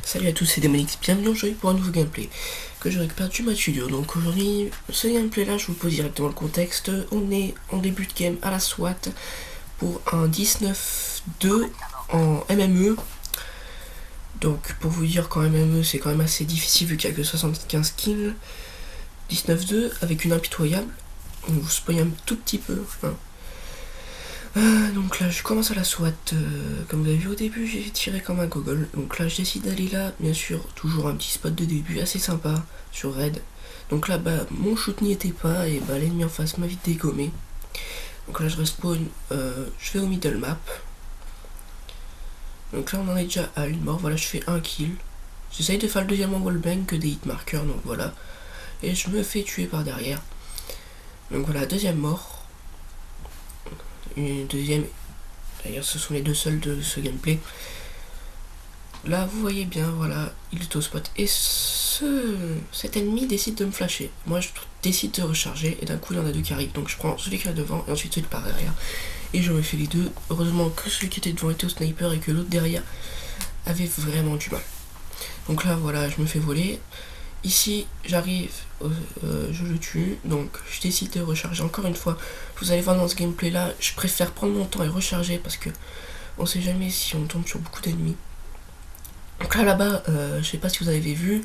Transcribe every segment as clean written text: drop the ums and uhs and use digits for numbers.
Salut à tous, c'est Demonix, bienvenue aujourd'hui pour un nouveau gameplay que je récupère du match studio. Donc aujourd'hui, ce gameplay là, je vous pose directement le contexte. On est en début de game à la SWAT pour un 19-2 en MME. Donc pour vous dire qu'en MME c'est quand même assez difficile vu qu'il n'y a que 75 kills. 19-2 avec une impitoyable. On vous spoil un tout petit peu. Donc là je commence à la SWAT, comme vous avez vu au début j'ai tiré comme un gogol, donc là je décide d'aller là, bien sûr toujours un petit spot de début assez sympa sur raid. Donc là mon shoot n'y était pas et l'ennemi en face m'a vite dégommé. Donc là je respawn, je vais au middle map. Donc là on en est déjà à une mort, voilà je fais un kill. J'essaye de faire le deuxième en wallbang que des hitmarkers, donc voilà. Et je me fais tuer par derrière. Donc voilà, deuxième mort. Une deuxième, d'ailleurs ce sont les deux seuls de ce gameplay. Là vous voyez bien, voilà, il est au spot et cet ennemi décide de me flasher. Moi je décide de recharger et d'un coup il y en a deux qui arrivent, donc je prends celui qui est devant et ensuite celui par derrière et je me fais les deux. Heureusement que celui qui était devant était au sniper et que l'autre derrière avait vraiment du mal. Donc là voilà, je me fais voler. Ici j'arrive, je le tue, donc je décide de recharger encore une fois. Vous allez voir dans ce gameplay là, je préfère prendre mon temps et recharger parce que on sait jamais si on tombe sur beaucoup d'ennemis. Donc là-bas, je sais pas si vous avez vu,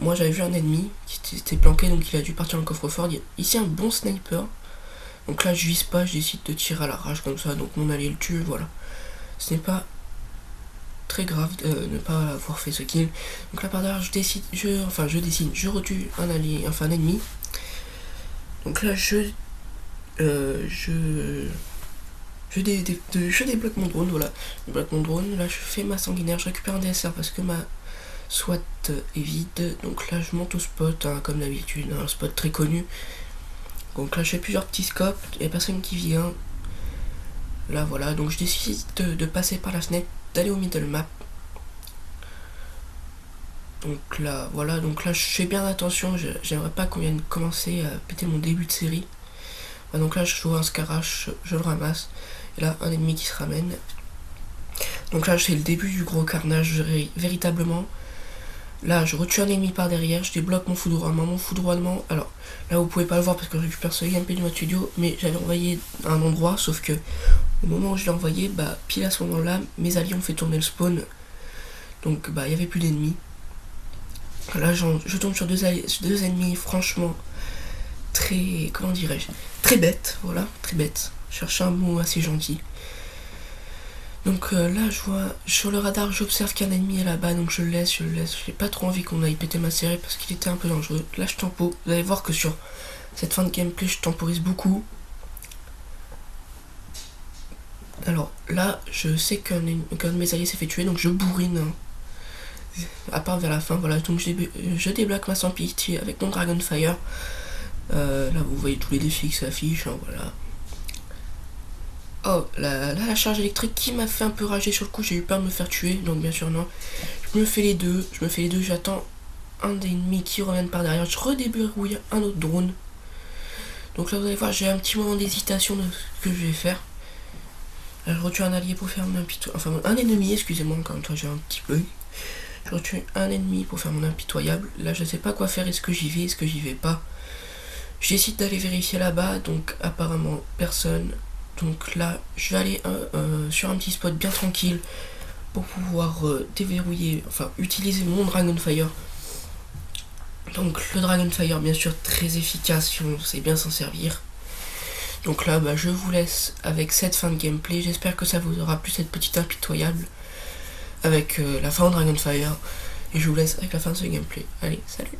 moi j'avais vu un ennemi qui était planqué, donc il a dû partir dans le coffre-fort. Ici un bon sniper, donc là je vise pas, je décide de tirer à l'arrache comme ça, donc mon allié le tue, voilà. Ce n'est pas très grave de ne pas avoir fait ce kill. Donc là par derrière je retue un allié, enfin un ennemi. Donc là je débloque mon drone, voilà. Je débloque mon drone, là je fais ma sanguinaire, je récupère un DSR parce que ma SWAT est vide. Donc là je monte au spot, comme d'habitude, un spot très connu. Donc là je fais plusieurs petits scopes, il n'y a personne qui vient. Là voilà, donc je décide de passer par la fenêtre, d'aller au middle map. Donc là voilà, donc là je fais bien attention, j'aimerais pas qu'on vienne commencer à péter mon début de série. Donc là je joue un Scarache, je le ramasse, et là un ennemi qui se ramène. Donc là c'est le début du gros carnage véritablement. Là je retue un ennemi par derrière, je débloque mon foudroiement. Alors là vous pouvez pas le voir parce que je récupère ce gameplay du mode studio, mais j'avais envoyé à un endroit, sauf que au moment où je l'ai envoyé, pile à ce moment là, mes alliés ont fait tourner le spawn. Donc il y avait plus d'ennemis. Là je tombe sur deux ennemis franchement très, comment dirais-je, très bête, voilà, très bête. Je cherche un mot assez gentil. Donc là je vois sur le radar, j'observe qu'un ennemi est là-bas, donc je le laisse. J'ai pas trop envie qu'on aille péter ma série parce qu'il était un peu dangereux. Là je tempo, vous allez voir que sur cette fin de gameplay je temporise beaucoup. Alors là je sais qu'un de mes alliés s'est fait tuer, donc je bourrine. À part vers la fin, voilà, donc je débloque ma sans pitié avec mon Dragonfire. Là vous voyez tous les défis qui s'affichent, voilà. Oh, la charge électrique qui m'a fait un peu rager sur le coup, j'ai eu peur de me faire tuer, donc bien sûr non. Je me fais les deux, j'attends un des ennemis qui reviennent par derrière, je redébrouille un autre drone. Donc là vous allez voir, j'ai un petit moment d'hésitation de ce que je vais faire. Là je retue un allié pour faire mon impitoyable, enfin un ennemi, excusez-moi, encore une fois j'ai un petit bug. Je retue un ennemi pour faire mon impitoyable. Là je sais pas quoi faire, est-ce que j'y vais pas. Je décide d'aller vérifier là-bas, donc apparemment personne. Donc là je vais aller sur un petit spot bien tranquille pour pouvoir déverrouiller, enfin utiliser mon Dragonfire. Donc le Dragonfire bien sûr très efficace si on sait bien s'en servir. Donc là je vous laisse avec cette fin de gameplay, j'espère que ça vous aura plu cette petite impitoyable avec la fin de Dragonfire. Et je vous laisse avec la fin de ce gameplay. Allez, salut!